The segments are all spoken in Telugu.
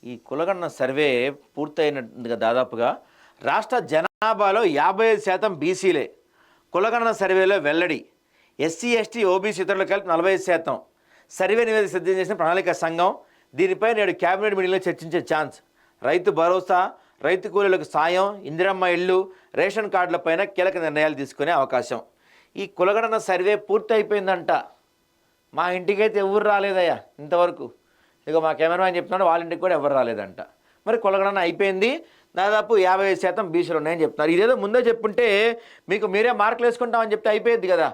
ఈ కులగణన సర్వే పూర్తయినట్టుగా దాదాపుగా రాష్ట్ర జనాభాలో 55% బీసీలే. కులగణన సర్వేలో వెల్లడి. ఎస్సీ ఎస్టీ ఓబీసీ ఇతరులు కలిపి 45%. సర్వే నివేదిక సిద్ధం చేసిన ప్రణాళిక సంఘం. దీనిపై నేడు కేబినెట్ మీటింగ్లో చర్చించే ఛాన్స్. రైతు భరోసా, రైతు కూలీలకు సాయం, ఇందిరమ్మ ఇళ్ళు, రేషన్ కార్డులపైన కీలక నిర్ణయాలు తీసుకునే అవకాశం. ఈ కులగణన సర్వే పూర్తి అయిపోయిందంట. మా ఇంటికైతే ఎవరు రాలేదయ్యా ఇంతవరకు. ఇక మా కెమెరామెన్ చెప్తున్నాడు వాళ్ళ ఇంటికి కూడా ఎవరు రాలేదంట. మరి కులగణన అయిపోయింది, దాదాపు 55% బీసీలు ఉన్నాయని చెప్తున్నారు. ఇదేదో ముందే చెప్పుంటే మీకు మీరే మార్కులు వేసుకుంటామని చెప్తే అయిపోయింది కదా.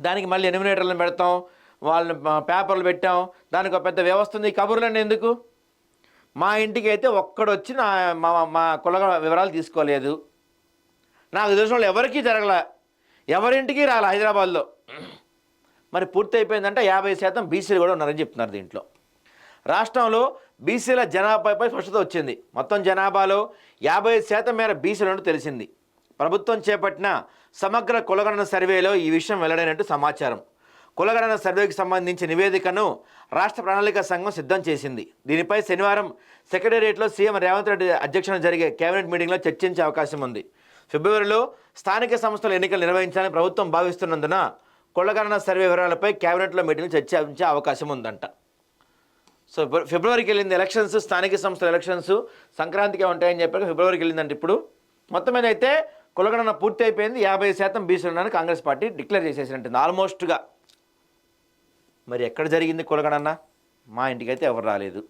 దానికి మళ్ళీ ఎనిమినేటర్లను పెడతాం, వాళ్ళని పేపర్లు పెట్టాం, దానికి ఒక పెద్ద వ్యవస్థ ఉంది. కబుర్లన్నీ ఎందుకు? మా ఇంటికి అయితే ఒక్కడొచ్చి మా కుల వివరాలు తీసుకోలేదు. నాకు తెలిసిన వాళ్ళు ఎవరికీ జరగలే, ఎవరింటికి రాలే హైదరాబాద్లో. మరి పూర్తి అయిపోయిందంటే 50% బీసీలు కూడా ఉన్నారని చెప్తున్నారు. దీంట్లో రాష్ట్రంలో బీసీల జనాభాపై స్పష్టత వచ్చింది. మొత్తం జనాభాలో 55% మేర బీసీలను తెలిసింది. ప్రభుత్వం చేపట్టిన సమగ్ర కులగణన సర్వేలో ఈ విషయం వెల్లడైనట్టు సమాచారం. కులగణన సర్వేకి సంబంధించి నివేదికను రాష్ట్ర ప్రణాళిక సంఘం సిద్ధం చేసింది. దీనిపై శనివారం సెక్రటేరియట్లో సీఎం రేవంత్ రెడ్డి అధ్యక్షతన జరిగే కేబినెట్ మీటింగ్లో చర్చించే అవకాశం ఉంది. ఫిబ్రవరిలో స్థానిక సంస్థల ఎన్నికలు నిర్వహించాలని ప్రభుత్వం భావిస్తున్నందున కులగణన సర్వే వివరాలపై కేబినెట్లో మీటింగ్లు చర్చించే అవకాశం ఉందంట. సో ఫిబ్రవరికి వెళ్ళింది ఎలక్షన్స్, స్థానిక సంస్థల ఎలక్షన్స్ సంక్రాంతికి ఉంటాయని చెప్పాక ఫిబ్రవరికి వెళ్ళిందంటే ఇప్పుడు మొత్తం మీద అయితే కులగణన పూర్తి అయిపోయింది. 50% బీసీలు ఉన్నారని కాంగ్రెస్ పార్టీ డిక్లేర్ చేసేసినట్టుంది ఆల్మోస్ట్గా. మరి ఎక్కడ జరిగింది కులగణన? మా ఇంటికైతే ఎవరు రాలేదు.